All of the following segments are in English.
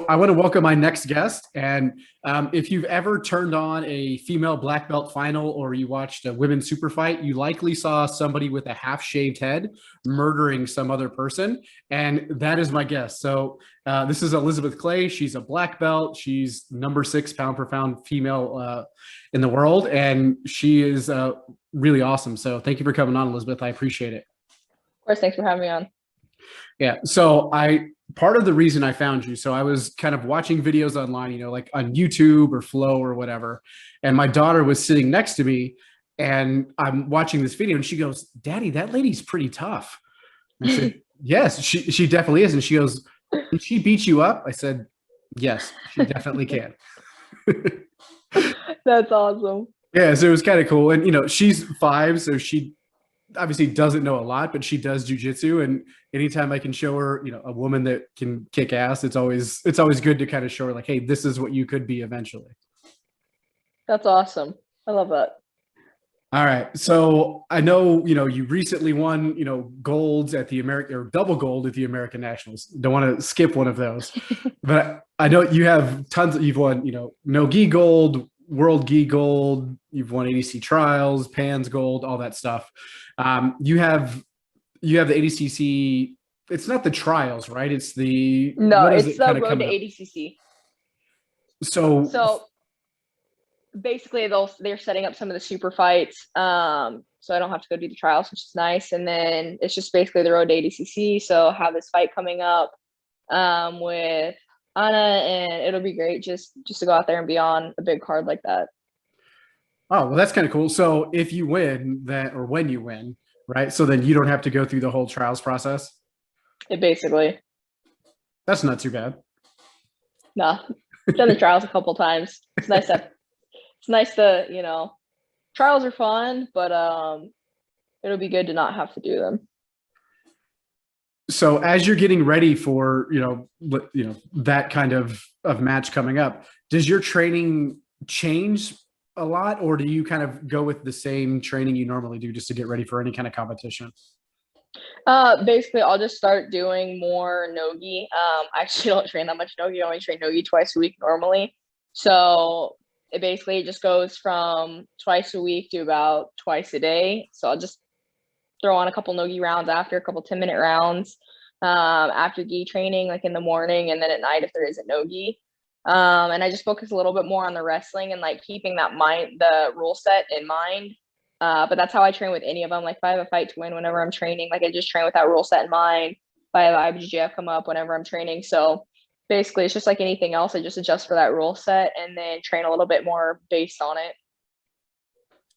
I want to welcome my next guest. And if you've ever turned on a female black belt final or you watched a women's super fight, you likely saw somebody with a half shaved head murdering some other person. And that is my guest. So this is Elisabeth Clay. She's a black belt. She's number 6 pound per pound female in the world. And she is really awesome. So thank you for coming on, Elizabeth. I appreciate it. Of course, thanks for having me on. Yeah. So part of the reason I found you, so I was kind of watching videos online, like on YouTube or Flow or whatever. And my daughter was sitting next to me and I'm watching this video and she goes, "Daddy, that lady's pretty tough." I said, "Yes, she definitely is." And she goes, "Can she beat you up?" I said, "Yes, she definitely can." That's awesome. Yeah. So it was kind of cool. And, she's 5, so she obviously doesn't know a lot, but she does jujitsu. And anytime I can show her, a woman that can kick ass, it's always good to kind of show her like, hey, this is what you could be eventually. That's awesome. I love that. All right. So I know, you recently won, golds at the American or double gold at the American Nationals. Don't want to skip one of those, but I know you have you've won, no gi gold, world gi gold, you've won ADC trials, pans gold, all that stuff. You have the ADCC. It's not the trials, right? It's the No, what is it's it the kind of road to coming up? ADCC. So So basically, they're setting up some of the super fights. So I don't have to go do the trials, which is nice. And then it's just basically the road to ADCC. So I have this fight coming up with Anna, and it'll be great just to go out there and be on a big card like that. oh well, that's kind of cool. So if you win that, or when you win, right? So then you don't have to go through the whole trials process. It basically, That's not too bad. nah, done the trials a couple times. It's nice to trials are fun, but it'll be good to not have to do them. So as you're getting ready for that kind of match coming up, does your training change a lot, or do you kind of go with the same training you normally do just to get ready for any kind of competition? Basically, I'll just start doing more nogi. I actually don't train that much nogi. I only train nogi twice a week normally. So it basically just goes from twice a week to about twice a day. So I'll just throw on a couple nogi rounds after, a couple 10-minute rounds after gi training, like in the morning, and then at night if there isn't nogi. And I just focus a little bit more on the wrestling and like keeping the rule set in mind. But that's how I train with any of them. Like if I have a fight to win whenever I'm training, like I just train with that rule set in mind. If I have IBJJF come up whenever I'm training. So basically it's just like anything else. I just adjust for that rule set and then train a little bit more based on it.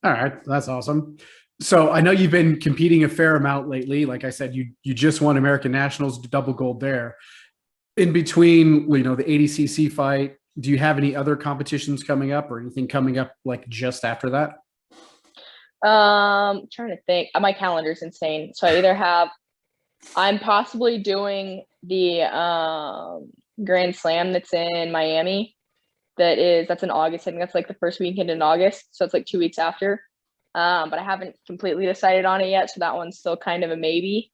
All right, that's awesome. So I know you've been competing a fair amount lately. Like I said, you just won American Nationals, double gold there. In between, the ADCC fight, do you have any other competitions coming up or anything coming up like just after that? Trying to think. My calendar's insane. So I'm possibly doing the Grand Slam that's in Miami. That's in August. I think that's like the first weekend in August. So it's like 2 weeks after. But I haven't completely decided on it yet. So that one's still kind of a maybe.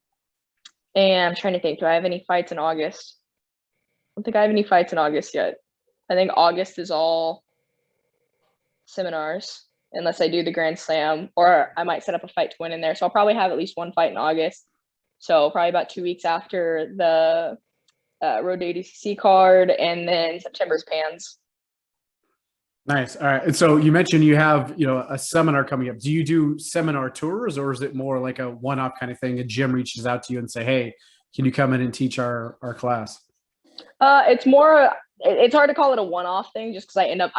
And I'm trying to think, do I have any fights in August? I don't think I have any fights in August yet. I think August is all seminars, unless I do the Grand Slam, or I might set up a fight to win in there. So I'll probably have at least one fight in August. So probably about 2 weeks after the Road to ADCC card, and then September's Pans. Nice. All right. And so you mentioned you have, a seminar coming up. Do you do seminar tours, or is it more like a one-off kind of thing? A gym reaches out to you and say, "Hey, can you come in and teach our class?" It's hard to call it a one-off thing just because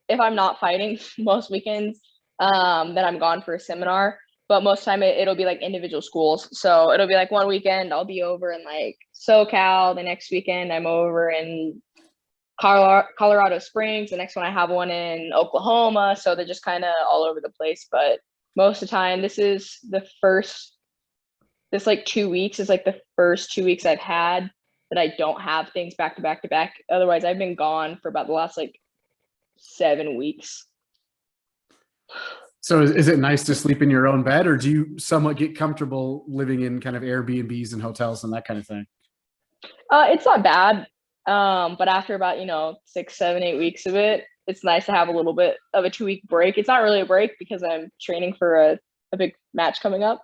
if I'm not fighting most weekends, then I'm gone for a seminar. But most time it'll be like individual schools. So it'll be like one weekend I'll be over in like SoCal. The next weekend I'm over in Colorado Springs. The next one I have one in Oklahoma. So they're just kind of all over the place. But most of the time, this like 2 weeks is like the first 2 weeks I've had that I don't have things back to back to back. Otherwise, I've been gone for about the last like 7 weeks. So is it nice to sleep in your own bed, or do you somewhat get comfortable living in kind of Airbnbs and hotels and that kind of thing? It's not bad. But after about, 6, 7, 8 weeks of it, it's nice to have a little bit of a 2-week break. It's not really a break because I'm training for a big match coming up.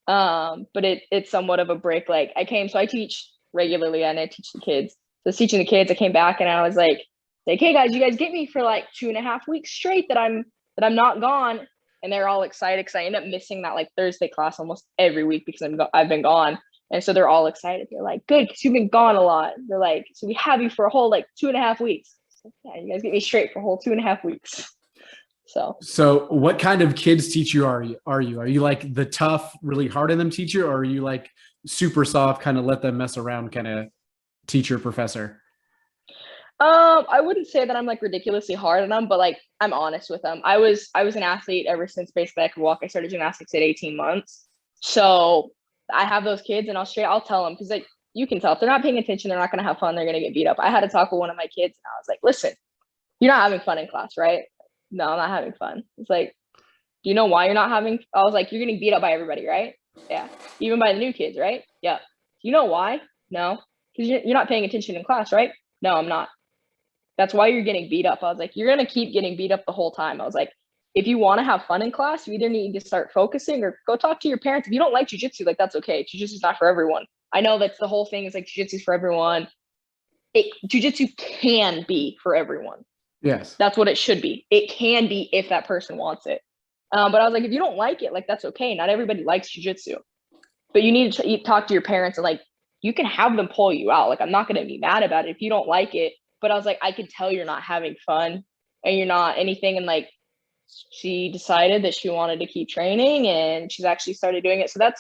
But it's somewhat of a break. Like so I teach regularly and I teach the kids. So I was teaching the kids. I came back and I was like, hey guys, you guys get me for like 2.5 weeks straight that I'm not gone. And they're all excited because I end up missing that like Thursday class almost every week because I've been gone. And so they're all excited. They're like, good, because you've been gone a lot. They're like, so we have you for a whole like 2.5 weeks. So, yeah, you guys get me straight for a whole 2.5 weeks. So what kind of kids teacher are you? Are you like the tough, really hard on them teacher, or are you like super soft, kind of let them mess around kind of teacher professor? I wouldn't say that I'm like ridiculously hard on them, but like I'm honest with them. I was an athlete ever since basically I could walk. I started gymnastics at 18 months. So I have those kids and I'll tell them because like you can tell if they're not paying attention, they're not going to have fun. They're going to get beat up. I had to talk with one of my kids and I was like, listen, you're not having fun in class, right? No, I'm not having fun. It's like, do you know why you're not having? I was like, you're getting beat up by everybody, right? Yeah. Even by the new kids, right? Yeah. Do you know why? No. Because you're not paying attention in class, right? No, I'm not. That's why you're getting beat up. I was like, you're going to keep getting beat up the whole time. I was like, if you want to have fun in class, you either need to start focusing or go talk to your parents. If you don't like jujitsu, like that's okay. Jujitsu is not for everyone. I know that's the whole thing is like jujitsu is for everyone. Jujitsu can be for everyone. Yes. That's what it should be. It can be if that person wants it. But I was like, if you don't like it, like that's okay. Not everybody likes jujitsu. But you need to talk to your parents and like you can have them pull you out. Like I'm not going to be mad about it if you don't like it. But I was like, I could tell you're not having fun and you're not anything. And like, she decided that she wanted to keep training and she's actually started doing it. So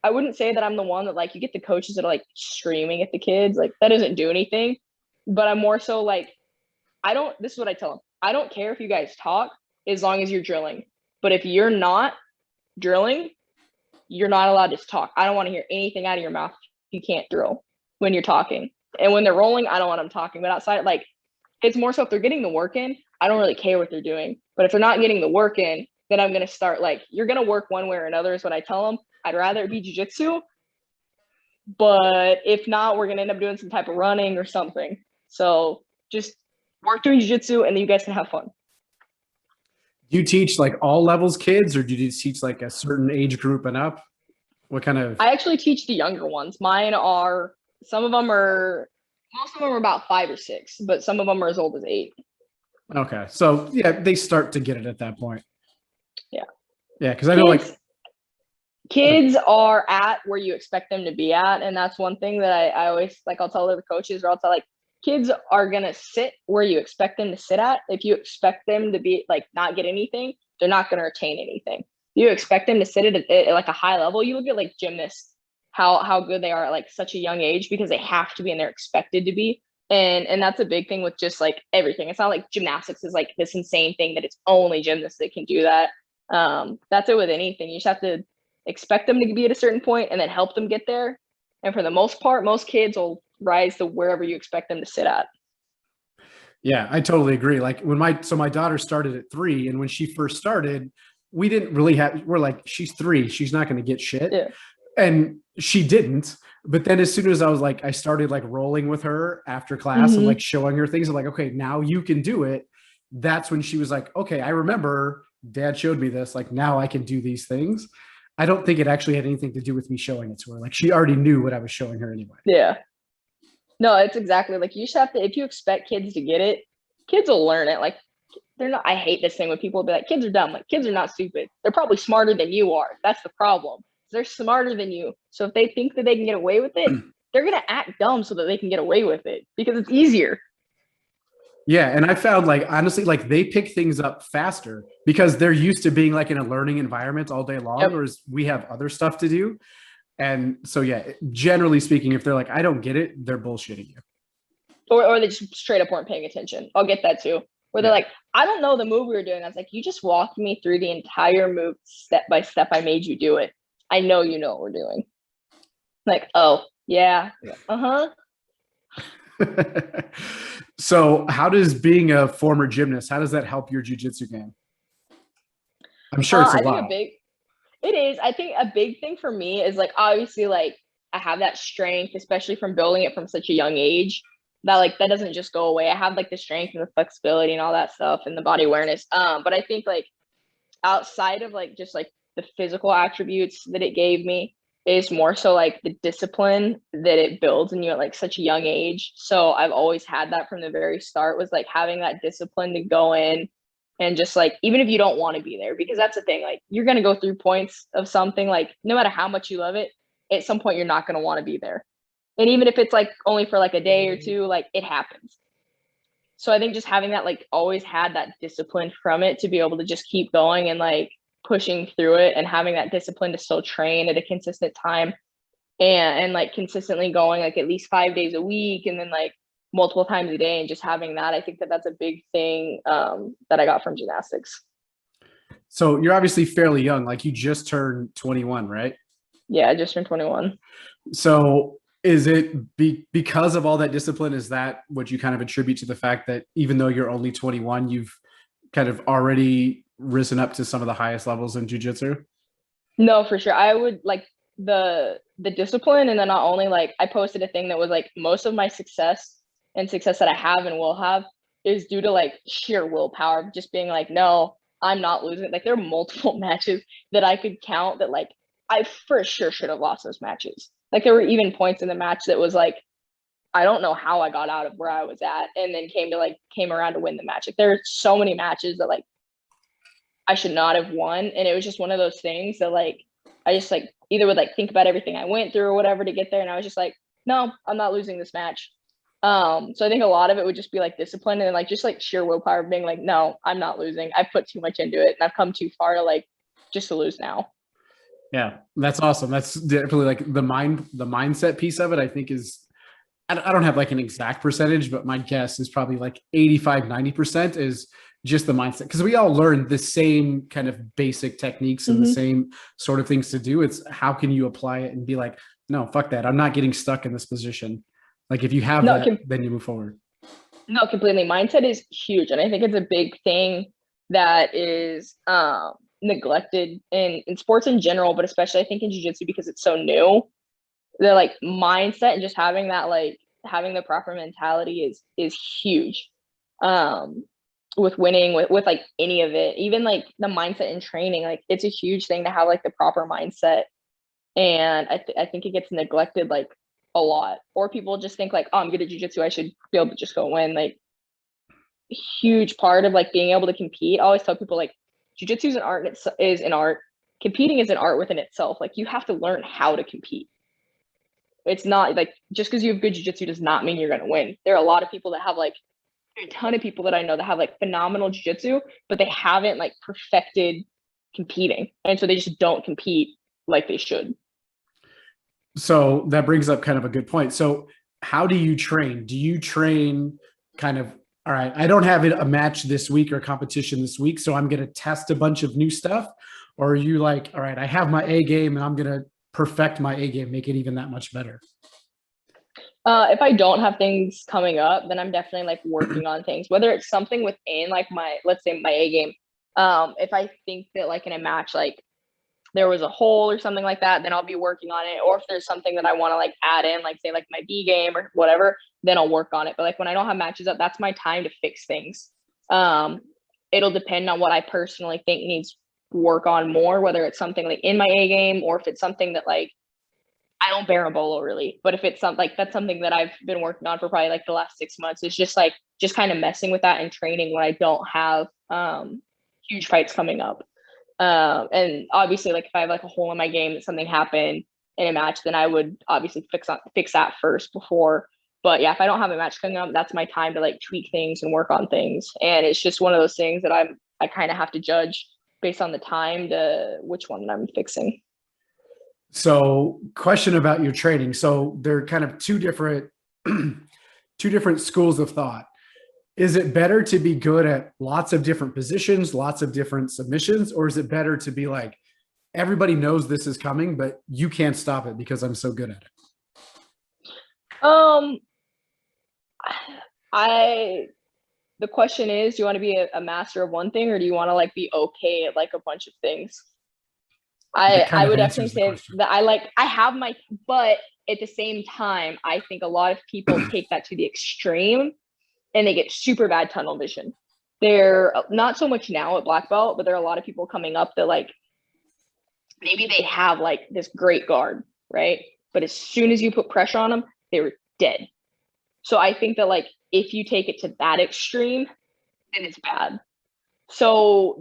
I wouldn't say that I'm the one that like, you get the coaches that are like screaming at the kids. Like that doesn't do anything. But I'm more so like, this is what I tell them. I don't care if you guys talk as long as you're drilling. But if you're not drilling, you're not allowed to talk. I don't want to hear anything out of your mouth. You can't drill when you're talking. And when they're rolling, I don't want them talking. But outside, like, it's more so if they're getting the work in, I don't really care what they're doing. But if they're not getting the work in, then I'm going to start like, you're going to work one way or another is what I tell them. I'd rather it be jujitsu. But if not, we're going to end up doing some type of running or something. So just work doing jujitsu and then you guys can have fun. Do you teach like all levels kids or do you teach like a certain age group and up? What kind of? I actually teach the younger ones. Mine are, most of them are about 5 or 6, but some of them are as old as 8. Okay. So yeah, they start to get it at that point. Yeah. Yeah. Cause I know like kids are at where you expect them to be at. And that's one thing that I always like, I'll tell the coaches or I'll tell like kids are going to sit where you expect them to sit at. If you expect them to be like, not get anything, they're not going to retain anything. You expect them to sit at like a high level. You look at like gymnasts, how good they are at like such a young age because they have to be and they're expected to be. And that's a big thing with just like everything. It's not like gymnastics is like this insane thing that it's only gymnasts that can do that. That's it with anything. You just have to expect them to be at a certain point and then help them get there. And for the most part, most kids will rise to wherever you expect them to sit at. Yeah, I totally agree. Like when my daughter started at 3 and when she first started, we didn't really we're like, she's 3, she's not going to get shit. Yeah. And she didn't. But then as soon as I started like rolling with her after class and like showing her things, I'm like, okay, now you can do it. That's when she was like, okay, I remember dad showed me this. Like now I can do these things. I don't think it actually had anything to do with me showing it to her. Like she already knew what I was showing her anyway. Yeah. No, it's exactly like you just have to, if you expect kids to get it, kids will learn it. Like they're not, I hate this thing when people be like, kids are dumb. Like kids are not stupid. They're probably smarter than you are. That's the problem. They're smarter than you. So if they think that they can get away with it, they're going to act dumb so that they can get away with it because it's easier. Yeah. And I found like, honestly, like they pick things up faster because they're used to being like in a learning environment all day long, whereas we have other stuff to do. And so, yeah, generally speaking, if they're like, I don't get it, they're bullshitting you. Or they just straight up weren't paying attention. I'll get that too. Where they're like, I don't know the move we were doing. I was like, you just walked me through the entire move step by step. I made you do it. I know you know what we're doing. Like, oh, yeah. Uh-huh. So how does being a former gymnast, how does that help your jiu-jitsu game? I'm sure it's a lot. It is. I think a big thing for me is like, obviously, like I have that strength, especially from building it from such a young age. that doesn't just go away. I have like the strength and the flexibility and all that stuff and the body awareness. But I think like outside of like just like the physical attributes that it gave me is more so like the discipline that it builds in you at like such a young age. So I've always had that from the very start, was like having that discipline to go in and just like, even if you don't want to be there, because that's the thing, like you're going to go through points of something, like no matter how much you love it, at some point you're not going to want to be there. And even if it's like only for like a day or two, like it happens. So I think just having that, like always had that discipline from it to be able to just keep going and like pushing through it, and having that discipline to still train at a consistent time, and like consistently going like at least 5 days a week, and then like multiple times a day, and just having that, I think that that's a big thing that I got from gymnastics. So you're obviously fairly young, like you just turned 21, right? Yeah, I just turned 21. So is it because of all that discipline? Is that what you kind of attribute to the fact that even though you're only 21, you've kind of already risen up to some of the highest levels in jiu-jitsu? No, for sure. I would like the discipline, and then not only like I posted a thing that was like most of my success and success that I have and will have is due to like sheer willpower, just being like, no, I'm not losing. Like there are multiple matches that I could count that like I for sure should have lost those matches. Like there were even points in the match that was like, I don't know how I got out of where I was at and then came around to win the match. Like there are so many matches that like I should not have won. And it was just one of those things that like I just like either would like think about everything I went through or whatever to get there. And I was just like, no, I'm not losing this match. So I think a lot of it would just be like discipline and like just like sheer willpower, being like, no, I'm not losing. I put too much into it and I've come too far to like just to lose now. Yeah, that's awesome. That's definitely like the mindset piece of it, I think is, I don't have like an exact percentage, but my guess is probably like 85, 90% is just the mindset. Cause we all learn the same kind of basic techniques and the same sort of things to do. It's how can you apply it and be like, no, fuck that. I'm not getting stuck in this position. Like if you have No, that, then you move forward. no, completely. Mindset is huge. And I think it's a big thing that is neglected in sports in general, but especially I think in jiu-jitsu because it's so new. The like mindset and just having that like having the proper mentality is huge. With winning, with like any of it, even like the mindset in training, like it's a huge thing to have like the proper mindset. And I think it gets neglected like a lot, or people just think like, oh, I'm good at jiu-jitsu, I should be able to just go win. Like huge part of like being able to compete. I always tell people like jiu-jitsu is an art, and is an art. Competing is an art within itself. Like you have to learn how to compete. It's not like just because you have good jiu-jitsu does not mean you're going to win. There are a lot of people that have like a ton of people that I know that have like phenomenal jiu-jitsu, but they haven't like perfected competing. And so they just don't compete like they should. So that brings up kind of a good point. So how do you train? Do you train kind of, all right, I don't have a match this week or competition this week, so I'm going to test a bunch of new stuff? Or are you like, all right, I have my A game and I'm going to perfect my A game, make it even that much better? If I don't have things coming up, then I'm definitely like working on things, whether it's something within like my, let's say my A game. If I think that like in a match, like there was a hole or something like that, then I'll be working on it. Or if there's something that I want to like add in, like say like my B game or whatever, then I'll work on it. But like when I don't have matches up, that's my time to fix things. It'll depend on what I personally think needs work on more, whether it's something like in my A game or if it's something that like I don't bear a bolo really. But if it's something like that's something that I've been working on for probably like the last 6 months, it's just like just kind of messing with that and training when I don't have huge fights coming up. And obviously, like if I have like a hole in my game that something happened in a match, then I would obviously fix that first before. But yeah, if I don't have a match coming up, that's my time to like tweak things and work on things. And it's just one of those things that I kind of have to judge based on the time to which one I'm fixing. So question about your training. So they're kind of two different two different schools of thought. Is it better to be good at lots of different positions, lots of different submissions, or is it better to be like, everybody knows this is coming, but you can't stop it because I'm so good at it? The question is, do you want to be a master of one thing or do you want to like be okay at like a bunch of things? That kind I of would definitely answers the say question. that I have my, but at the same time, I think a lot of people take that to the extreme and they get super bad tunnel vision. They're not so much now at black belt, but there are a lot of people coming up that like maybe they have like this great guard, right? But as soon as you put pressure on them, they were dead. So I think that like if you take it to that extreme, then it's bad. So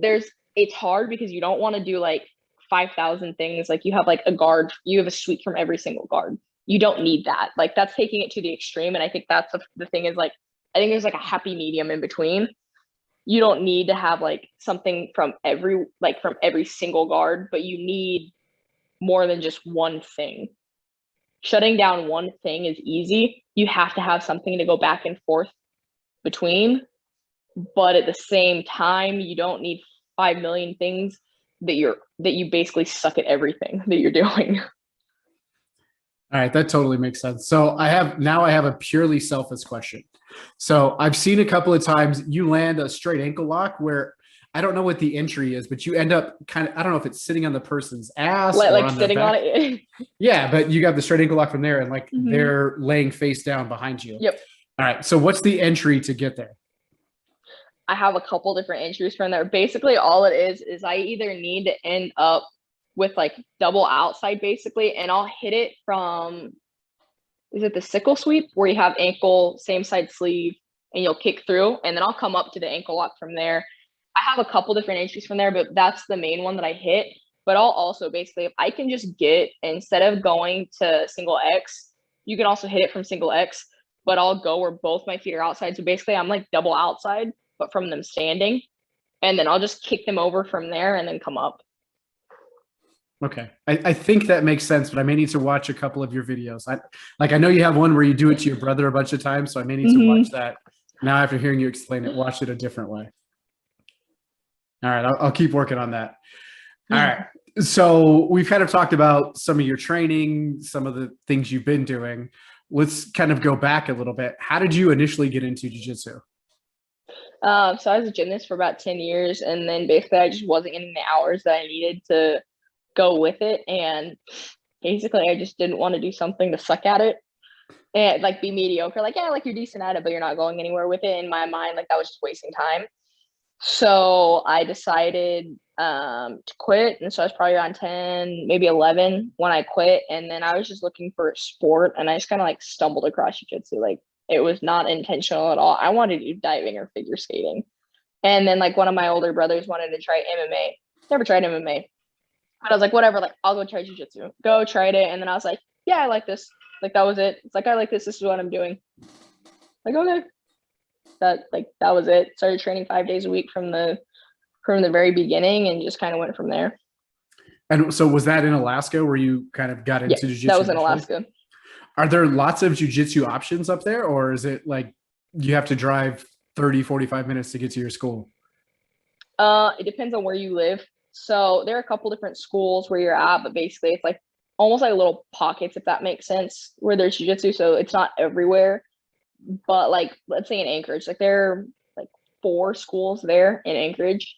it's hard because you don't want to do like 5,000 things. Like you have like a guard, you have a sweep from every single guard. You don't need that. Like that's taking it to the extreme. And I think that's the thing is like, I think there's like a happy medium in between. You don't need to have like something from every single guard, but you need more than just one thing. Shutting down one thing is easy. You have to have something to go back and forth between, but at the same time, you don't need 5 million things that you basically suck at everything that you're doing. All right, that totally makes sense. So I have a purely selfish question. So I've seen a couple of times you land a straight ankle lock where I don't know what the entry is, but you end up kind of, I don't know if it's sitting on the person's ass or Like on their sitting on back. it. Yeah, but you got the straight ankle lock from there and like Mhm. they're laying face down behind you. Yep. All right. So what's the entry to get there? I have a couple different entries from there. Basically, all it is I either need to end up with like double outside basically, and I'll hit it from, is it the sickle sweep where you have ankle, same side sleeve, and you'll kick through, and then I'll come up to the ankle lock from there. I have a couple different entries from there, but that's the main one that I hit. But I'll also basically, if I can just get, instead of going to single X, you can also hit it from single X, but I'll go where both my feet are outside. So basically, I'm like double outside, but from them standing. And then I'll just kick them over from there and then come up. Okay. I think that makes sense, but I may need to watch a couple of your videos. I know you have one where you do it to your brother a bunch of times, so I may need to watch that. Now, after hearing you explain it, watch it a different way. All right, I'll keep working on that. All right. So we've kind of talked about some of your training, some of the things you've been doing. Let's kind of go back a little bit. How did you initially get into jiu-jitsu? So I was a gymnast for about 10 years, and then basically I just wasn't getting the hours that I needed to go with it. And basically I just didn't want to do something to suck at it and like be mediocre. Like, yeah, like you're decent at it, but you're not going anywhere with it. In my mind, like that was just wasting time. So I decided to quit. And so I was probably around 10, maybe 11 when I quit. And then I was just looking for a sport, and I just kind of like stumbled across jiu-jitsu. Like it was not intentional at all. I wanted to do diving or figure skating. And then like one of my older brothers wanted to try MMA. Never tried MMA. But I was like, whatever, like I'll go try jiu-jitsu. Go tried it. And then I was like, yeah, I like this. Like that was it. It's like I like this. This is what I'm doing. Like, okay. That was it. Started training 5 days a week from the very beginning and just kind of went from there. And so was that in Alaska where you kind of got into jiu-jitsu? That was in initially? Alaska. Are there lots of jiu-jitsu options up there, or is it like you have to drive 30, 45 minutes to get to your school? It depends on where you live. So there are a couple different schools where you're at, but basically it's like almost like little pockets, if that makes sense, where there's jiu-jitsu. So it's not everywhere. But like let's say in Anchorage, like there are like 4 schools there in Anchorage.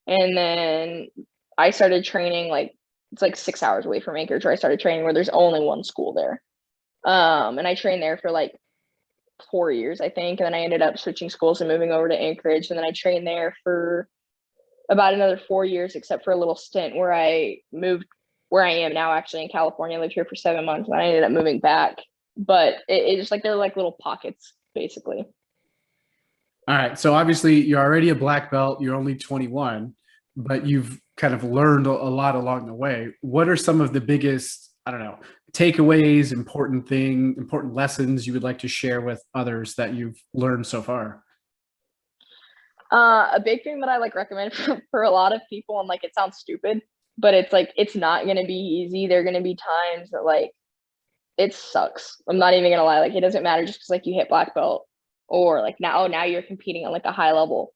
And then I started training like it's like 6 hours away from Anchorage where I started training, where there's only one school there. And I trained there for like 4 years, I think. And then I ended up switching schools and moving over to Anchorage. And then I trained there for about another 4 years, except for a little stint where I moved where I am now, actually in California. I lived here for 7 months and I ended up moving back. But it just like they're like little pockets, basically. All right. So obviously you're already a black belt. You're only 21, but you've kind of learned a lot along the way. What are some of the biggest, I don't know, takeaways, important lessons you would like to share with others that you've learned so far? A big thing that I like recommend for a lot of people, and like it sounds stupid, but it's like it's not gonna be easy. There are gonna be times that like it sucks. I'm not even gonna lie. Like it doesn't matter just because like you hit black belt or like now you're competing on like a high level.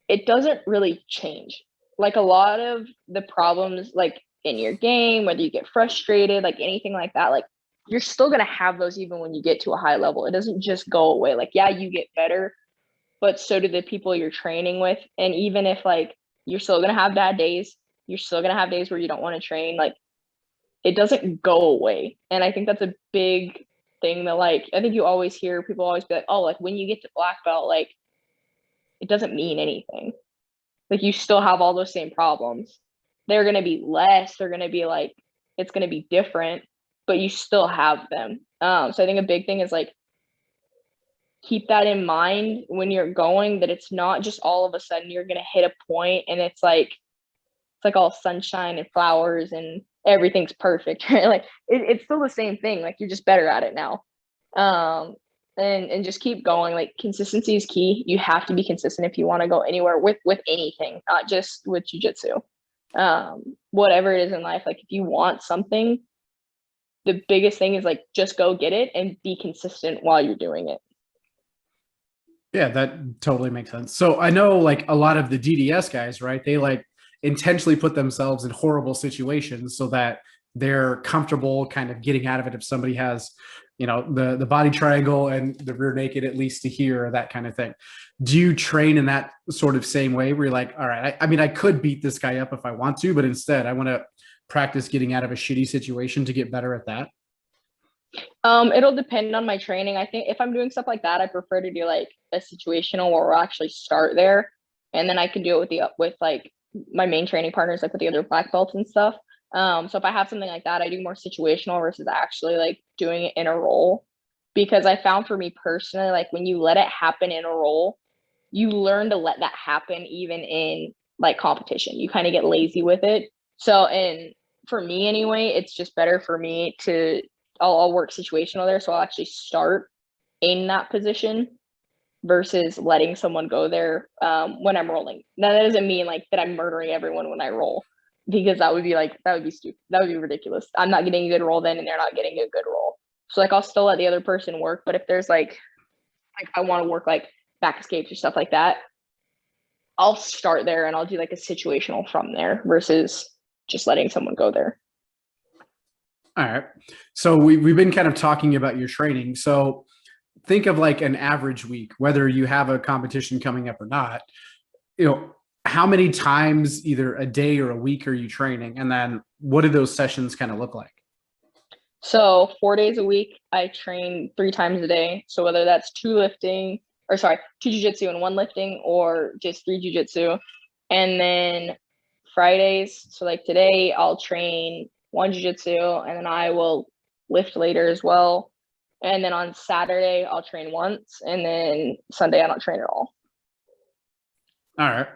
It doesn't really change. Like a lot of the problems like in your game, whether you get frustrated, like anything like that, like you're still gonna have those even when you get to a high level. It doesn't just go away. Like, yeah, you get better, but so do the people you're training with. And even if like you're still gonna have bad days, You're still going to have days where you don't want to train. Like, it doesn't go away. And I think that's a big thing that, like, I think you always hear people always be like, oh, like when you get to black belt, like it doesn't mean anything. Like, you still have all those same problems. They're going to be less, they're going to be like, it's going to be different, but you still have them. So I think a big thing is like, keep that in mind when you're going, that it's not just all of a sudden you're going to hit a point and it's like all sunshine and flowers and everything's perfect, right? Like it's still the same thing. Like, you're just better at it now. And just keep going. Like, consistency is key. You have to be consistent if you want to go anywhere with anything, not just with jiu-jitsu. Whatever it is in life, like if you want something, the biggest thing is like, just go get it and be consistent while you're doing it. Yeah, that totally makes sense. So I know like a lot of the DDS guys, right? They like intentionally put themselves in horrible situations so that they're comfortable kind of getting out of it. If somebody has, you know, the body triangle and the rear naked, at least to here, or that kind of thing. Do you train in that sort of same way where you're like, all right, I mean, I could beat this guy up if I want to, but instead I want to practice getting out of a shitty situation to get better at that? It'll depend on my training. I think if I'm doing stuff like that, I prefer to do like a situational where we'll actually start there, and then I can do it with like my main training partners, like with the other black belts and stuff. So if I have something like that, I do more situational versus actually like doing it in a roll, because I found for me personally, like when you let it happen in a roll, you learn to let that happen even in like competition. You kind of get lazy with it. So, and for me anyway, it's just better for me to I'll work situational there. So I'll actually start in that position versus letting someone go there when I'm rolling. Now that doesn't mean like that I'm murdering everyone when I roll, because that would be stupid. That would be ridiculous. I'm not getting a good roll then, and they're not getting a good roll. So like, I'll still let the other person work, but if there's like I want to work like back escapes or stuff like that, I'll start there and I'll do like a situational from there versus just letting someone go there. All right. So we've been kind of talking about your training. So think of like an average week, whether you have a competition coming up or not. You know, how many times either a day or a week are you training? And then what do those sessions kind of look like? So 4 days a week, I train 3 times a day. So whether that's two jujitsu and one lifting, or just 3 jujitsu. And then Fridays, so like today, I'll train 1 jujitsu, and then I will lift later as well. And then on Saturday, I'll train once, and then Sunday, I don't train at all. All right.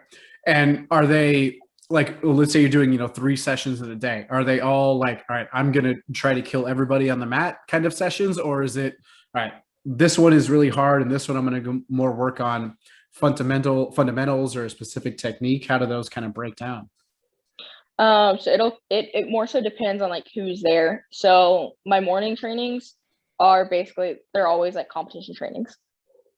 And are they like, well, let's say you're doing, 3 sessions in a day. Are they all like, all right, I'm going to try to kill everybody on the mat kind of sessions? Or is it, all right, this one is really hard and this one I'm going to go more work on fundamentals or a specific technique? How do those kind of break down? So it more so depends on like who's there. So my morning trainings they're always like competition trainings.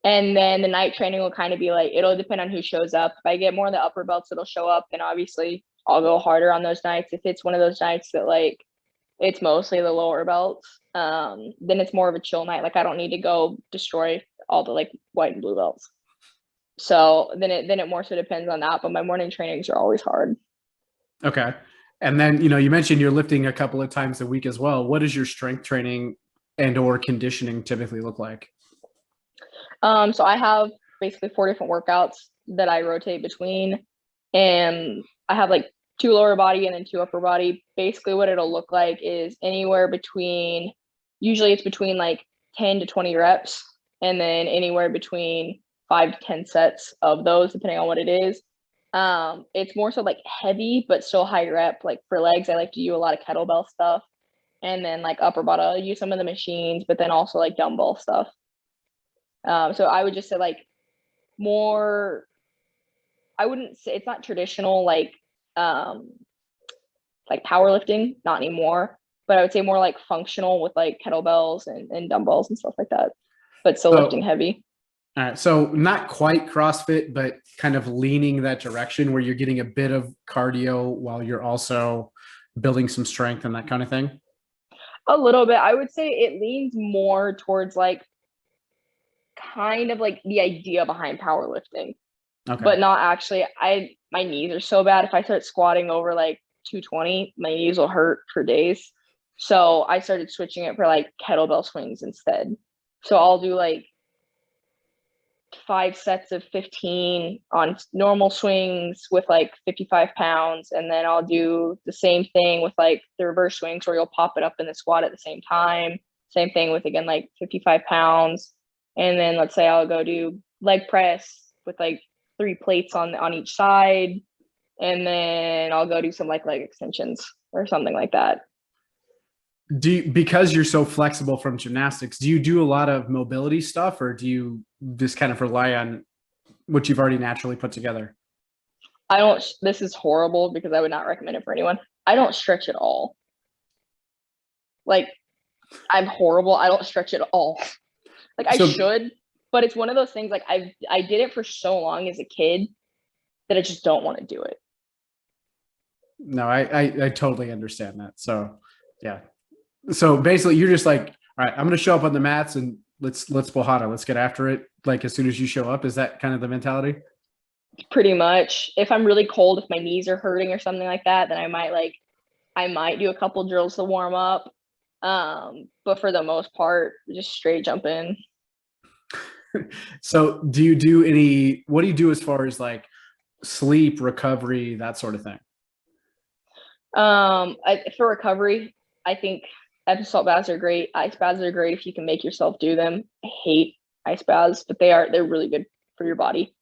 And then the night training will kind of be like, it'll depend on who shows up. If I get more of the upper belts that'll show up, then obviously I'll go harder on those nights. If it's one of those nights that like it's mostly the lower belts, then it's more of a chill night. Like, I don't need to go destroy all the like white and blue belts. So then it more so depends on that. But my morning trainings are always hard. Okay. And then, you mentioned you're lifting a couple of times a week as well. What does your strength training and or conditioning typically look like? So I have basically 4 different workouts that I rotate between, and I have like 2 lower body and then 2 upper body. Basically what it'll look like is usually it's between like 10 to 20 reps, and then anywhere between 5 to 10 sets of those, depending on what it is. It's more so like heavy, but still high rep. Like for legs, I like to do a lot of kettlebell stuff. And then like upper body, I'll use some of the machines, but then also like dumbbell stuff. So I would just say like more, I wouldn't say it's not traditional like powerlifting, not anymore, but I would say more like functional with like kettlebells and dumbbells and stuff like that, but still lifting heavy. All right. So not quite CrossFit, but kind of leaning that direction where you're getting a bit of cardio while you're also building some strength and that kind of thing. A little bit. I would say it leans more towards like kind of like the idea behind powerlifting, Okay. but not actually. My knees are so bad. If I start squatting over like 220, my knees will hurt for days. So I started switching it for like kettlebell swings instead. So I'll do like 5 sets of 15 on normal swings with like 55 pounds. And then I'll do the same thing with like the reverse swings where you'll pop it up in the squat at the same time. Same thing with, again, like 55 pounds. And then let's say I'll go do leg press with like 3 plates on each side. And then I'll go do some like leg extensions or something like that. Because you're so flexible from gymnastics, do you do a lot of mobility stuff, or do you just kind of rely on what you've already naturally put together? I don't, this is horrible because I would not recommend it for anyone. I don't stretch at all. Like, I'm horrible. I don't stretch at all. Like I should, but it's one of those things, like I did it for so long as a kid that I just don't want to do it. No, I totally understand that. So yeah. So basically you're just like, all right, I'm going to show up on the mats and let's Bojada. Let's get after it. Like as soon as you show up, is that kind of the mentality? Pretty much. If I'm really cold, if my knees are hurting or something like that, then I might do a couple drills to warm up. But for the most part, just straight jump in. So what do you do as far as like sleep, recovery, that sort of thing? For recovery, I think Epsom baths are great. Ice baths are great if you can make yourself do them. I hate ice baths, but they're really good for your body.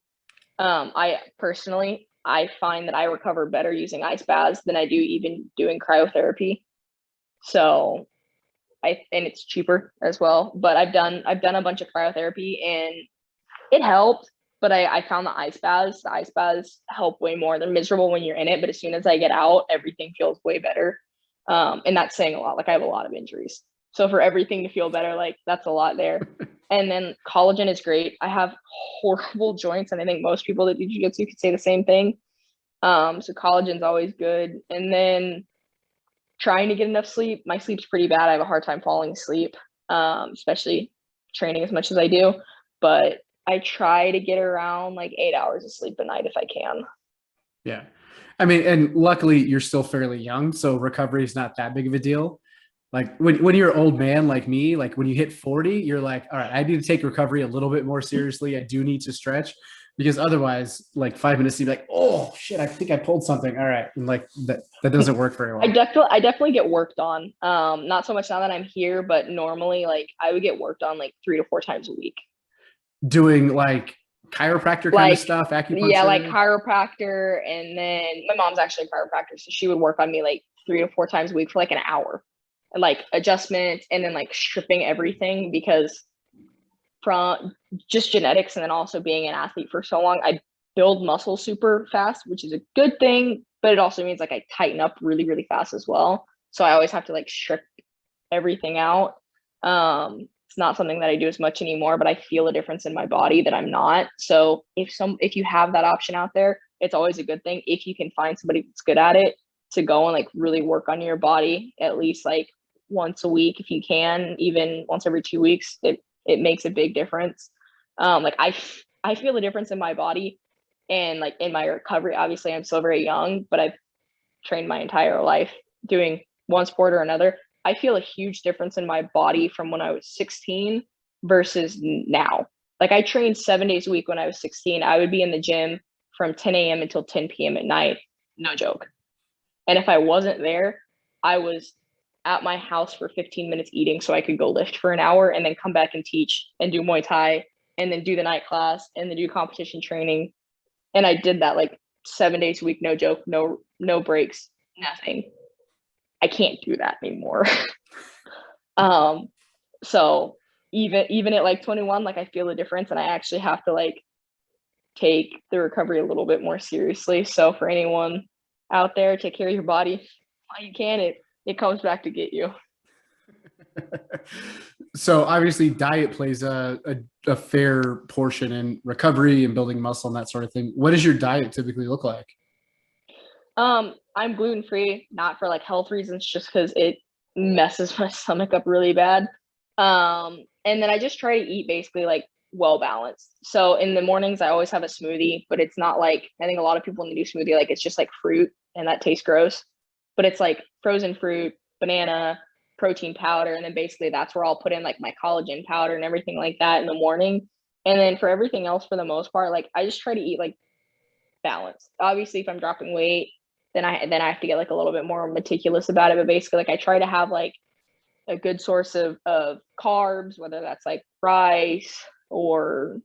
I personally, I find that I recover better using ice baths than I do even doing cryotherapy. So and it's cheaper as well. But I've done a bunch of cryotherapy and it helped. But I found the ice baths help way more. They're miserable when you're in it, but as soon as I get out, everything feels way better. And that's saying a lot. Like I have a lot of injuries. So for everything to feel better, like that's a lot there. And then collagen is great. I have horrible joints, and I think most people that do jiu-jitsu could say the same thing. So collagen's always good. And then trying to get enough sleep. My sleep's pretty bad. I have a hard time falling asleep, especially training as much as I do. But I try to get around like 8 hours of sleep a night if I can. Yeah. I mean, and luckily you're still fairly young, so recovery is not that big of a deal. Like when you're an old man like me, like when you hit 40, you're like, all right, I need to take recovery a little bit more seriously. I do need to stretch, because otherwise like 5 minutes, you'd be like, oh shit, I think I pulled something. All right. And like that doesn't work very well. I definitely get worked on. Not so much now that I'm here, but normally like I would get worked on like 3 to 4 times a week. Doing like chiropractor kind of stuff, acupuncture? Yeah, like chiropractor. And then my mom's actually a chiropractor, so she would work on me like 3 to 4 times a week for like an hour. And like adjustments and then like stripping everything, because from just genetics and then also being an athlete for so long, I build muscle super fast, which is a good thing, but it also means like I tighten up really, really fast as well. So I always have to like strip everything out. It's not something that I do as much anymore, but I feel a difference in my body that I'm not. So if you have that option out there, it's always a good thing if you can find somebody that's good at it, to go and like really work on your body at least like once a week if you can, even once every 2 weeks. It makes a big difference. Like I feel a difference in my body and like in my recovery. Obviously I'm still very young, but I've trained my entire life doing one sport or another. I feel a huge difference in my body from when I was 16 versus now. Like I trained 7 days a week when I was 16. I would be in the gym from 10 a.m. until 10 p.m. at night. No joke. And if I wasn't there, I was at my house for 15 minutes eating so I could go lift for an hour and then come back and teach and do Muay Thai and then do the night class and then do competition training. And I did that like 7 days a week, no joke, no breaks, nothing. I can't do that anymore. So even at like 21, like I feel the difference, and I actually have to like take the recovery a little bit more seriously. So for anyone out there, take care of your body while you can. It comes back to get you. So obviously diet plays a fair portion in recovery and building muscle and that sort of thing. What does your diet typically look like? I'm gluten-free, not for like health reasons, just because it messes my stomach up really bad. And then I just try to eat basically like well balanced. So in the mornings, I always have a smoothie, but it's not like, I think a lot of people when they do smoothie, like it's just like fruit and that tastes gross. but it's like frozen fruit, banana, protein powder, and then basically that's where I'll put in like my collagen powder and everything like that in the morning. And then for everything else, for the most part, like I just try to eat like balanced. Obviously, if I'm dropping weight, then I have to get like a little bit more meticulous about it. But basically, like I try to have like a good source of carbs, whether that's like rice or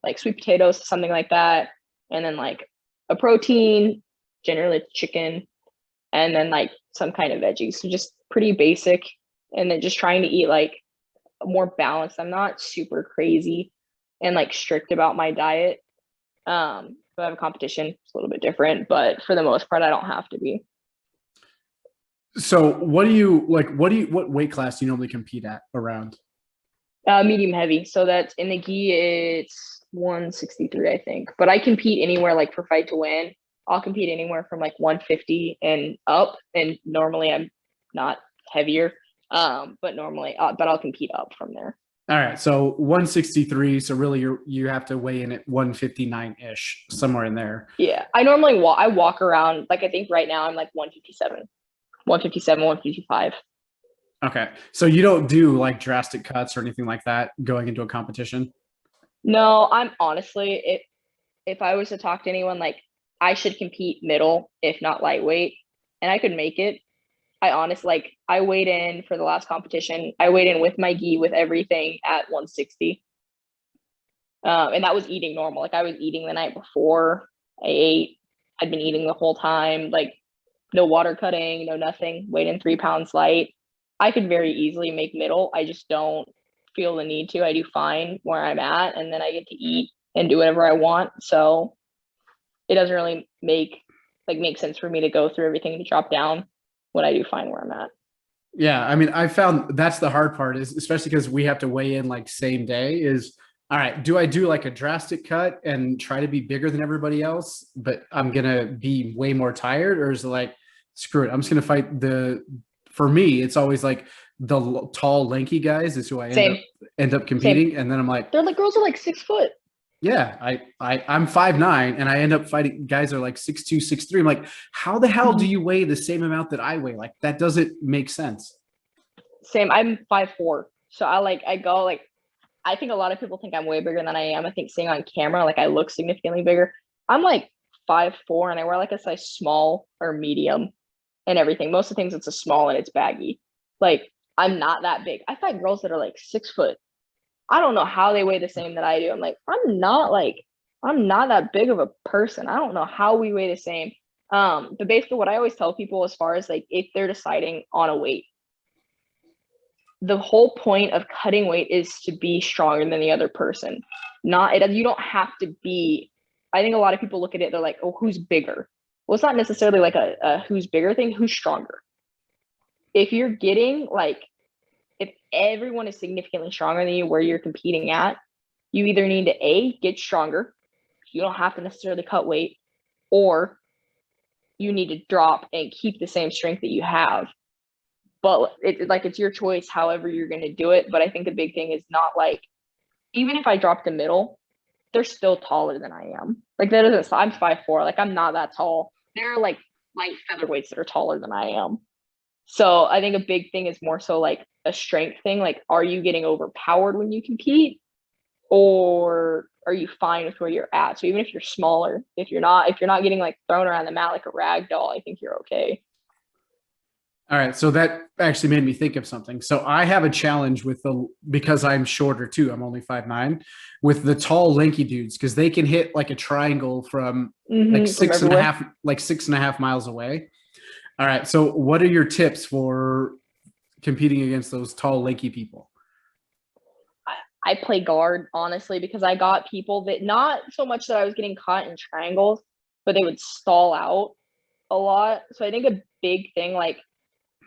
like sweet potatoes, something like that, and then like a protein, generally it's chicken, and then like some kind of veggies. So just pretty basic, and then just trying to eat like more balanced. I'm not super crazy and like strict about my diet. If I have a competition, it's a little bit different, but for the most part, I don't have to be. So what do you like? What weight class do you normally compete at around? Medium heavy. So that's in the gi, it's 163, I think. But I compete anywhere like for fight to win. I'll compete anywhere from like 150 and up. And normally I'm not heavier. But normally, but I'll compete up from there. All right, so 163. So really, you have to weigh in at 159 ish, somewhere in there. Yeah, I normally walk around like I think right now I'm like 157, 157, 155. Okay, so you don't do like drastic cuts or anything like that going into a competition? No, I'm honestly, if I was to talk to anyone, like I should compete middle, if not lightweight, and I could make it. I honestly like I weighed in for the last competition. I weighed in with my gi with everything at 160. And that was eating normal. Like I was eating the night before I ate. I'd been eating the whole time, like no water cutting, no nothing, weighed in 3 pounds light. I could very easily make middle. I just don't feel the need to. I do fine where I'm at, and then I get to eat and do whatever I want. So it doesn't really make sense for me to go through everything to drop down when I do fine where I'm at. Yeah, I mean, I found that's the hard part is especially because we have to weigh in like same day is all right, do I do like a drastic cut and try to be bigger than everybody else, but I'm gonna be way more tired, or is it like screw it, I'm just gonna fight for me, it's always like tall, lanky guys is who I Same, end up same. competing, and then I'm like, They're like girls are like 6 foot. yeah, I'm 5'9", and I end up fighting guys that are like 6'2", 6'3". I'm like, how the hell do you weigh the same amount that I weigh? Like that doesn't make sense. Same. I'm 5'4". So I go like I think a lot of people think I'm way bigger than I am. I think seeing on camera, like I look significantly bigger. I'm like 5'4", and I wear like a size small or medium and everything. Most of the things it's a small and it's baggy. Like I'm not that big. I fight girls that are like 6 foot. I don't know how they weigh the same that I do. I'm like, I'm not that big of a person. I don't know how we weigh the same. But basically what I always tell people as far as like if they're deciding on a weight, the whole point of cutting weight is to be stronger than the other person. You don't have to be. I think a lot of people look at it, they're like, oh, who's bigger? Well, it's not necessarily like a who's bigger thing, who's stronger. If you're getting like, if everyone is significantly stronger than you where you're competing at, you either need to get stronger. You don't have to necessarily cut weight, or you need to drop and keep the same strength that you have. But it's your choice however you're going to do it. But I think the big thing is not like, even if I drop the middle, they're still taller than I am. Like that isn't, I'm 5'4", like I'm not that tall. They're like light featherweights that are taller than I am. So I think a big thing is more so like a strength thing. Like, are you getting overpowered when you compete, or are you fine with where you're at? So even if you're smaller, if you're not getting like thrown around the mat like a rag doll, I think you're okay. All right, so that actually made me think of something. So I have a challenge because I'm shorter too. I'm only 5'9", with the tall, lanky dudes because they can hit like a triangle from like From everywhere. 6.5 miles away. All right, so what are your tips for competing against those tall, lanky people? I play guard, honestly, because I got people that, not so much that I was getting caught in triangles, but they would stall out a lot. So I think a big thing, like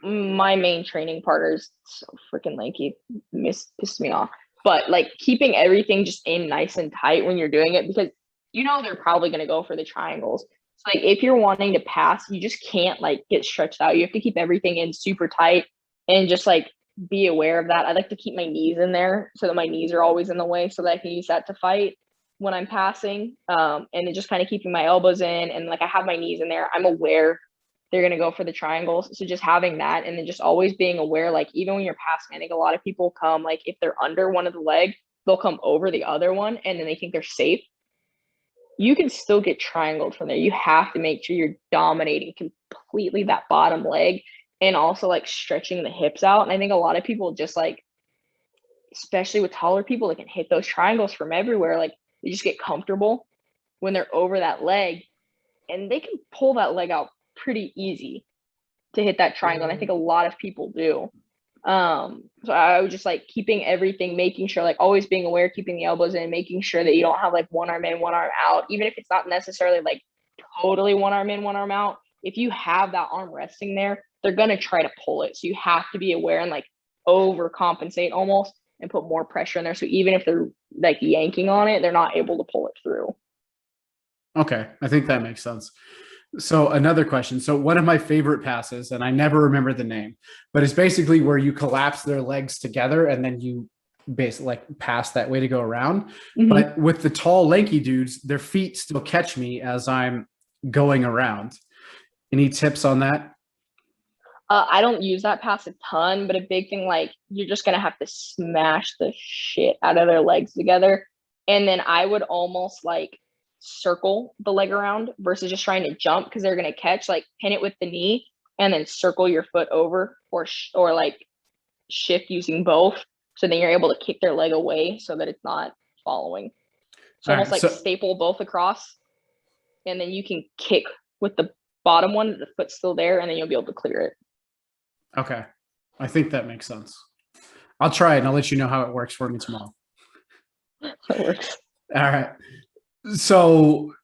my main training partner's so freaking lanky, pissed me off. But like keeping everything just in nice and tight when you're doing it, because they're probably going to go for the triangles. So like if you're wanting to pass, you just can't like get stretched out. You have to keep everything in super tight and just like be aware of that. I like to keep my knees in there so that my knees are always in the way so that I can use that to fight when I'm passing. And then just kind of keeping my elbows in, and like I have my knees in there. I'm aware they're going to go for the triangles. So just having that, and then just always being aware, like even when you're passing, I think a lot of people come, like if they're under one of the leg, they'll come over the other one and then they think they're safe. You can still get triangled from there. You have to make sure you're dominating completely that bottom leg and also like stretching the hips out. And I think a lot of people just like, especially with taller people, they can hit those triangles from everywhere. Like they just get comfortable when they're over that leg and they can pull that leg out pretty easy to hit that triangle. And I think a lot of people do. So I was just like keeping everything, making sure, like always being aware, keeping the elbows in, making sure that you don't have like one arm in, one arm out, even if it's not necessarily like totally one arm in, one arm out. If you have that arm resting there, they're going to try to pull it. So you have to be aware and like overcompensate almost and put more pressure in there. So even if they're like yanking on it, they're not able to pull it through. Okay. I think that makes sense. So another question. So one of my favorite passes, and I never remember the name, but it's basically where you collapse their legs together and then you basically like pass that way to go around. Mm-hmm. But with the tall, lanky dudes, their feet still catch me as I'm going around. Any tips on that? I don't use that pass a ton, but a big thing, like you're just going to have to smash the shit out of their legs together. And then I would almost like circle the leg around versus just trying to jump because they're going to catch, like pin it with the knee and then circle your foot over or like shift using both. So then you're able to kick their leg away so that it's not following. So almost like staple both across and then you can kick with the bottom one, the foot's still there, and then you'll be able to clear it. Okay. I think that makes sense. I'll try it and I'll let you know how it works for me tomorrow. It works. All right. So,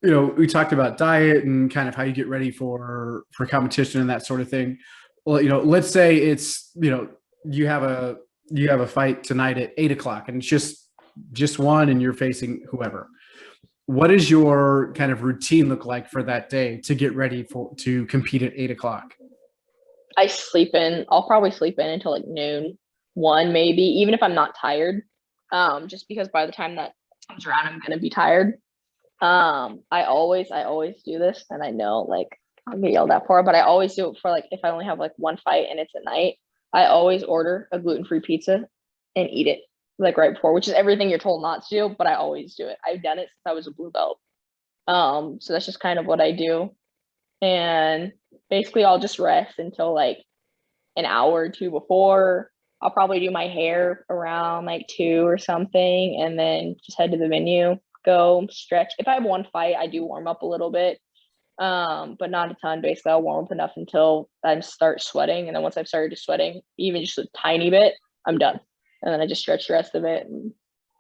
we talked about diet and kind of how you get ready for competition and that sort of thing. Well, let's say it's, you have a fight tonight at 8:00 and it's just one and you're facing whoever. What does your kind of routine look like for that day to get ready to compete at 8:00? I sleep in. I'll probably sleep in until like noon, 1 maybe, even if I'm not tired. Just because by the time that comes around, I'm gonna be tired. I always do this, and I know like I'll get yelled at for it, but I always do it for like if I only have like one fight and it's at night. I always order a gluten-free pizza and eat it like right before, which is everything you're told not to do, but I always do it. I've done it since I was a blue belt. So that's just kind of what I do. And basically I'll just rest until like an hour or two before. I'll probably do my hair around like 2 or something and then just head to the venue, go stretch. If I have one fight, I do warm up a little bit, but not a ton. Basically, I'll warm up enough until I start sweating. And then once I've started sweating, even just a tiny bit, I'm done. And then I just stretch the rest of it and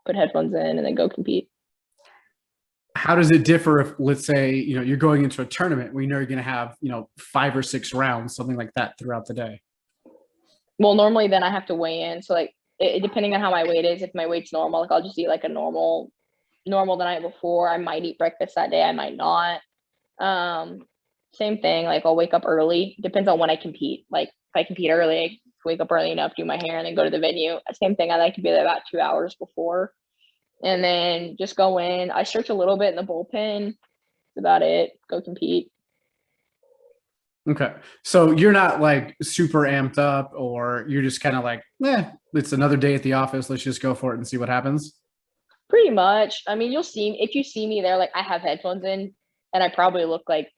put headphones in and then go compete. How does it differ if, let's say, you're going into a tournament where you're going to have, 5 or 6 rounds, something like that throughout the day? Well, normally then I have to weigh in. So like, depending on how my weight is, if my weight's normal, like I'll just eat like a normal the night before. I might eat breakfast that day. I might not. Same thing. Like I'll wake up early. Depends on when I compete. Like if I compete early, I wake up early enough, do my hair, and then go to the venue. Same thing. I like to be there about 2 hours before. And then just go in. I stretch a little bit in the bullpen. That's about it. Go compete. Okay. So you're not like super amped up, or you're just kind of like, it's another day at the office. Let's just go for it and see what happens. Pretty much. I mean, if you see me there, like I have headphones in and I probably look like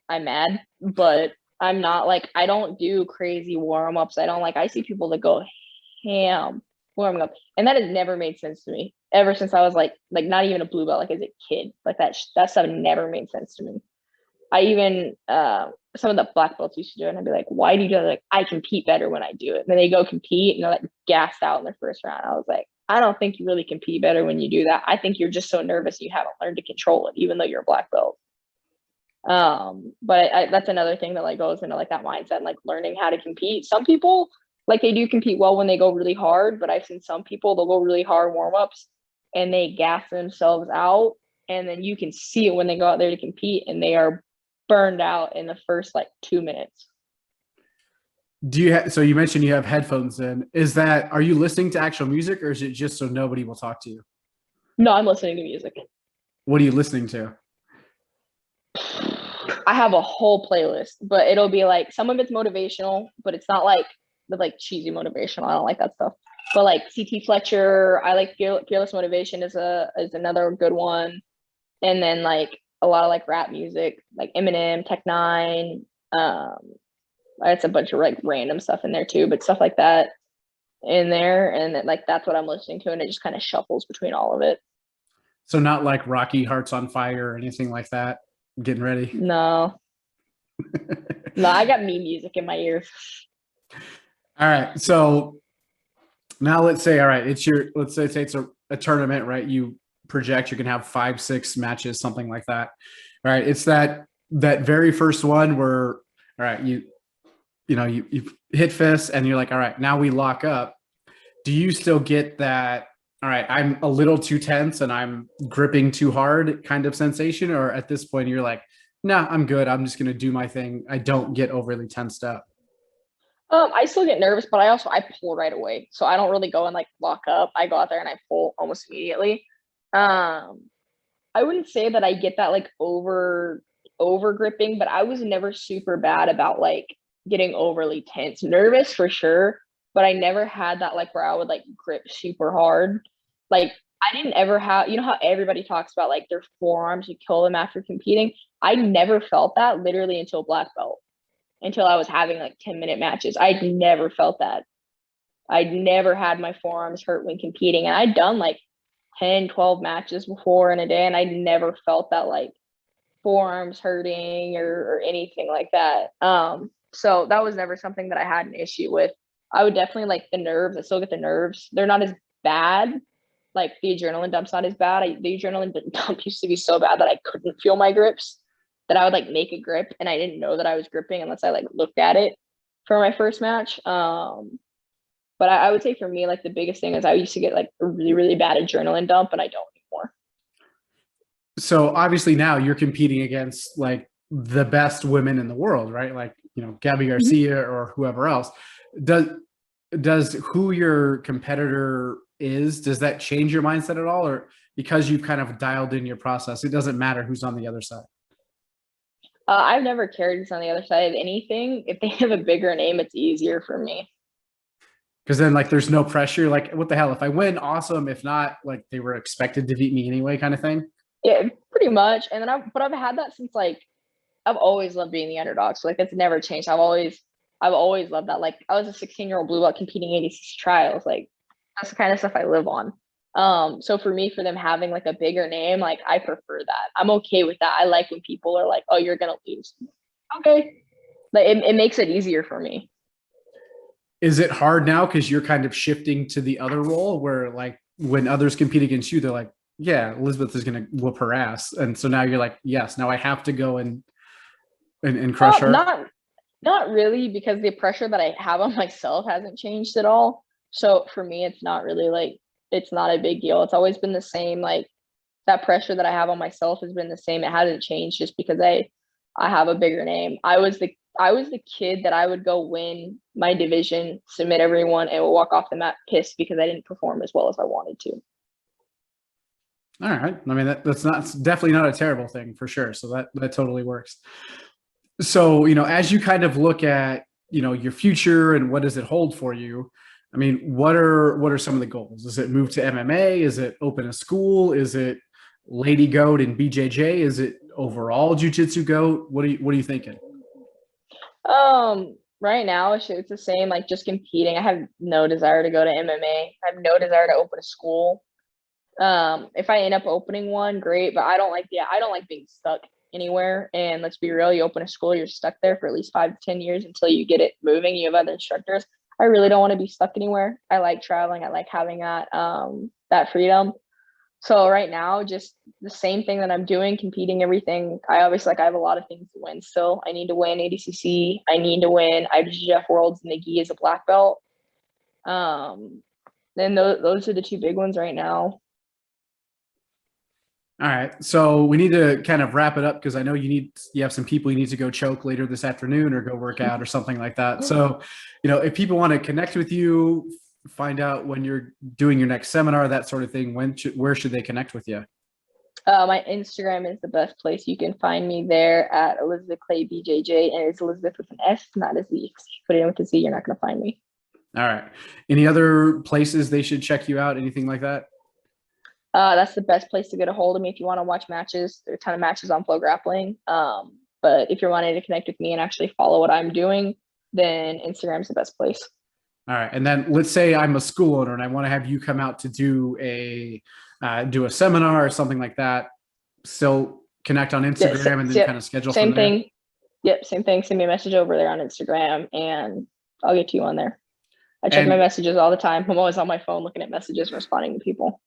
I'm mad, but I'm not. Like, I don't do crazy warm-ups. I see people that go ham warming up. And that has never made sense to me ever since I was like not even a blue belt, like as a kid. Like that stuff never made sense to me. I even, some of the black belts used to do it, and I'd be like, why do you do it? Like, I compete better when I do it. And then they go compete and they're like gassed out in their first round. I was like, I don't think you really compete better when you do that. I think you're just so nervous you haven't learned to control it, even though you're a black belt. But that's another thing that like goes into like that mindset and like learning how to compete. Some people, like they do compete well when they go really hard, but I've seen some people, they'll go really hard warm-ups and they gas themselves out. And then you can see it when they go out there to compete and they are burned out in the first like 2 minutes. So you mentioned you have headphones in. Are you listening to actual music, or is it just so nobody will talk to you? No, I'm listening to music. What are you listening to? I have a whole playlist, but it'll be like some of it's motivational, but it's not like the like cheesy motivational. I don't like that stuff. But like CT Fletcher, I like Fearless Motivation is another good one. And then like a lot of like rap music, like Eminem, Tech Nine. It's a bunch of like random stuff in there too, but stuff like that in there, and then, like that's what I'm listening to, and it just kind of shuffles between all of it. So not like Rocky Hearts on Fire or anything like that. Getting ready. No, no, I got me music in my ears. All right. So now let's say, all right, let's say it's a tournament, right? You project you can have 5, 6 matches, something like that. All right. It's that very first one where, all right, you hit fists and you're like, all right, now we lock up. Do you still get that, all right, I'm a little too tense and I'm gripping too hard kind of sensation? Or at this point you're like, nah, I'm good. I'm just going to do my thing. I don't get overly tensed up. I still get nervous, but I pull right away. So I don't really go and like lock up. I go out there and I pull almost immediately. I wouldn't say that I get that like over gripping, but I was never super bad about like getting overly tense. Nervous for sure, but I never had that like where I would like grip super hard. Like I didn't ever have, you know how everybody talks about like their forearms, you kill them after competing. I never felt that literally until black belt, until I was having like 10-minute matches. I'd never felt that. I'd never had my forearms hurt when competing. And I'd done like 10, 12 matches before in a day, and I never felt that like forearms hurting or anything like that. So that was never something that I had an issue with. I would definitely like the nerves. I still get the nerves. They're not as bad. Like the adrenaline dump's not as bad. The adrenaline dump used to be so bad that I couldn't feel my grips, that I would like make a grip and I didn't know that I was gripping unless I like looked at it for my first match. But I would say for me, like the biggest thing is I used to get like a really, really bad adrenaline dump, and I don't anymore. So obviously now you're competing against like the best women in the world, right? Like, Gabby Garcia or whoever else. Does who your competitor is, does that change your mindset at all? Or because you've kind of dialed in your process, it doesn't matter who's on the other side? I've never cared who's on the other side of anything. If they have a bigger name, it's easier for me. Because then like there's no pressure. Like, what the hell? If I win, awesome. If not, like they were expected to beat me anyway, kind of thing. Yeah, pretty much. And then I've had that since like I've always loved being the underdog. So like it's never changed. I've always loved that. Like I was a 16-year-old blue belt competing ADCC trials. Like that's the kind of stuff I live on. So for me, for them having like a bigger name, like I prefer that. I'm okay with that. I like when people are like, "Oh, you're gonna lose." Okay, like it makes it easier for me. Is it hard now because you're kind of shifting to the other role where like when others compete against you, they're like, yeah, Elisabeth is going to whoop her ass. And so now you're like, yes, now I have to go and crush her. Not really, because the pressure that I have on myself hasn't changed at all. So for me, it's not really like, it's not a big deal. It's always been the same. Like that pressure that I have on myself has been the same. It hasn't changed just because I have a bigger name. I was the kid that I would go win my division, submit everyone, and walk off the mat pissed because I didn't perform as well as I wanted to. All right. I mean, that's definitely not a terrible thing for sure. So that totally works. So, as you kind of look at, your future and what does it hold for you? I mean, what are some of the goals? Is it move to MMA? Is it open a school? Is it Lady Goat and BJJ? Is it overall jiu-jitsu goat? What are you thinking? Right now it's the same, like just competing. I have no desire to go to MMA. I have no desire to open a school. If I end up opening one, great, but I don't like being stuck anywhere. And let's be real, you open a school, you're stuck there for at least 5 to 10 years until you get it moving. You have other instructors. I really don't want to be stuck anywhere. I like traveling. I like having that freedom. So right now, just the same thing that I'm doing, competing, everything. I obviously I have a lot of things to win still. I need to win ADCC. I need to win IBJJF Worlds and the gi as a black belt. Then those are the 2 big ones right now. All right. So we need to kind of wrap it up because I know you have some people you need to go choke later this afternoon or go work out or something like that. So, if people want to connect with you, find out when you're doing your next seminar, that sort of thing, where should they connect with you? My Instagram is the best place. You can find me there at Elisabeth Clay BJJ, and it's Elizabeth with an S, not a Z. Put it in with a Z, you're not going to find me. All right. Any other places they should check you out? Anything like that? That's the best place to get a hold of me if you want to watch matches. There are a ton of matches on Flow Grappling. But if you're wanting to connect with me and actually follow what I'm doing, then Instagram's the best place. All right. And then let's say I'm a school owner and I want to have you come out to do a seminar or something like that. Still connect on Instagram and then kind of schedule same from there. thing. Yep, same thing. Send me a message over there on Instagram and I'll get to you on there. I check my messages all the time. I'm always on my phone looking at messages, responding to people.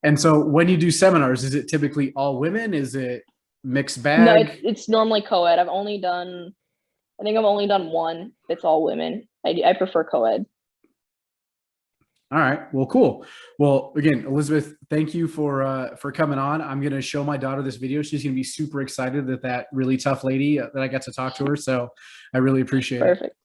And so when you do seminars, is it typically all women? Is it mixed bag? No, it's normally co-ed. I think I've only done one. It's all women. I prefer co-ed. All right. Well, cool. Well, again, Elisabeth, thank you for coming on. I'm going to show my daughter this video. She's going to be super excited that really tough lady that I got to talk to her. So I really appreciate it. Perfect.